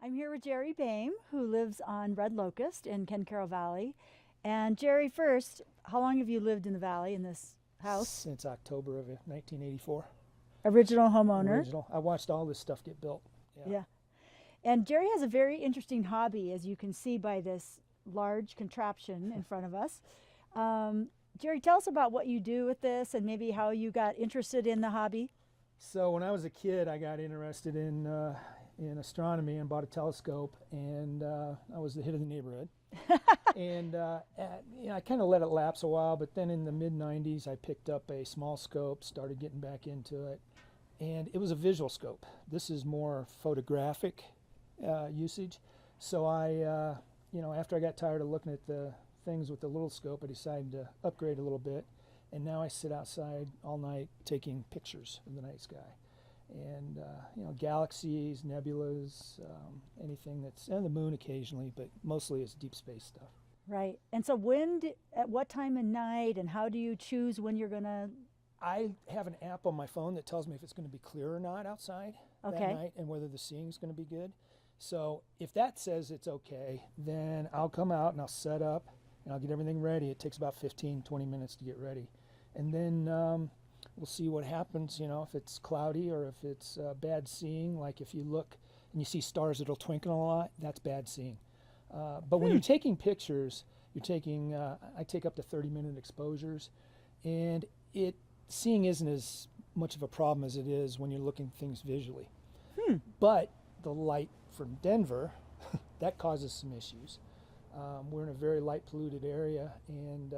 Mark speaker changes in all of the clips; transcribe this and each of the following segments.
Speaker 1: I'm here with Jerry Bame, who lives on Red Locust in Ken Caryl Valley. And Jerry, first, how long have you lived in the valley in this house?
Speaker 2: Since October of 1984.
Speaker 1: Original homeowner.
Speaker 2: Original. I watched all this stuff get built.
Speaker 1: Yeah. And Jerry has a very interesting hobby, as you can see by this large contraption in front of us. Jerry, tell us about what you do with this and maybe how you got interested in the hobby.
Speaker 2: So when I was a kid, I got interested in astronomy and bought a telescope, and I was the hit of the neighborhood. And I kind of let it lapse a while, but then in the mid-90s, I picked up a small scope, started getting back into it, and it was a visual scope. This is more photographic usage. So I, after I got tired of looking at the things with the little scope, I decided to upgrade a little bit, and now I sit outside all night taking pictures of the night sky. And galaxies, nebulas, anything that's, and the moon occasionally, but mostly it's deep space stuff.
Speaker 1: Right. And so at what time of night, and how do you choose when you're going to?
Speaker 2: I have an app on my phone that tells me if it's going to be clear or not outside that night, and whether the seeing's going to be good. So if that says it's okay, then I'll come out and I'll set up and I'll get everything ready. It takes about 15-20 minutes to get ready, and then we'll see what happens, if it's cloudy or if it's bad seeing. Like if you look and you see stars that'll twinkle a lot, that's bad seeing. But when you're taking pictures, I take up to 30-minute exposures, and seeing isn't as much of a problem as it is when you're looking at things visually. But the light from Denver, that causes some issues. We're in a very light polluted area, and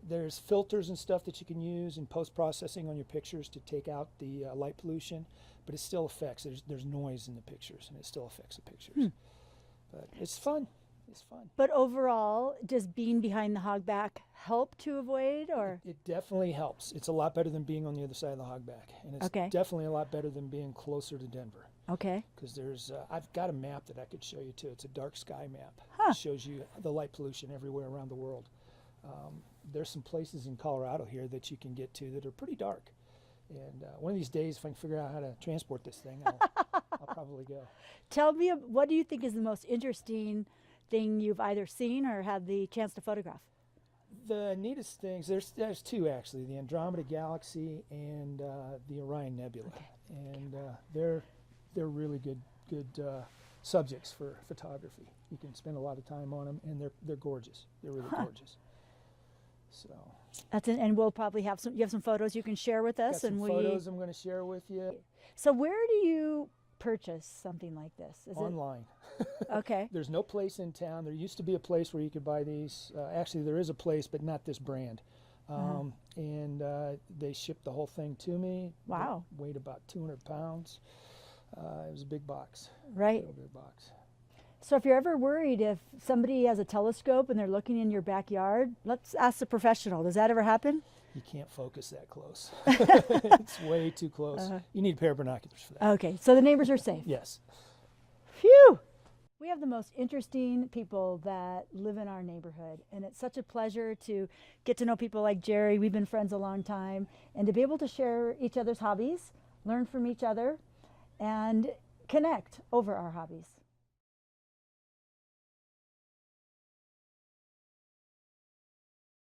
Speaker 2: there's filters and stuff that you can use in post-processing on your pictures to take out the light pollution, but it still affects. There's noise in the pictures, and it still affects the pictures. But it's fun. It's fun.
Speaker 1: But overall, does being behind the hogback help to avoid, or?
Speaker 2: It definitely helps. It's a lot better than being on the other side of the hogback, and it's definitely a lot better than being closer to Denver.
Speaker 1: Okay.
Speaker 2: Because there's, I've got a map that I could show you too. It's a dark sky map.
Speaker 1: Huh.
Speaker 2: It shows you the light pollution everywhere around the world. There's some places in Colorado here that you can get to that are pretty dark. And one of these days, if I can figure out how to transport this thing, I'll probably go.
Speaker 1: Tell me, what do you think is the most interesting thing you've either seen or had the chance to photograph?
Speaker 2: The neatest things, there's two actually, the Andromeda Galaxy and the Orion Nebula. And they're really good subjects for photography. You can spend a lot of time on them, and they're gorgeous. They're really gorgeous. So
Speaker 1: and we'll probably have you have some photos you can share with us.
Speaker 2: Got some photos I'm going to share with you.
Speaker 1: So where do you purchase something like this? Is
Speaker 2: online.
Speaker 1: Okay.
Speaker 2: There's no place in town. There used to be a place where you could buy these. Actually, there is a place, but not this brand. And they shipped the whole thing to me.
Speaker 1: Wow.
Speaker 2: It weighed about 200 pounds. It was a big box.
Speaker 1: Right.
Speaker 2: Real big box.
Speaker 1: So if you're ever worried if somebody has a telescope and they're looking in your backyard, let's ask the professional. Does that ever happen?
Speaker 2: You can't focus that close. It's way too close. You need a pair of binoculars for that.
Speaker 1: Okay, so the neighbors are safe.
Speaker 2: Yes.
Speaker 1: Phew! We have the most interesting people that live in our neighborhood, and it's such a pleasure to get to know people like Jerry. We've been friends a long time, and to be able to share each other's hobbies, learn from each other, and connect over our hobbies.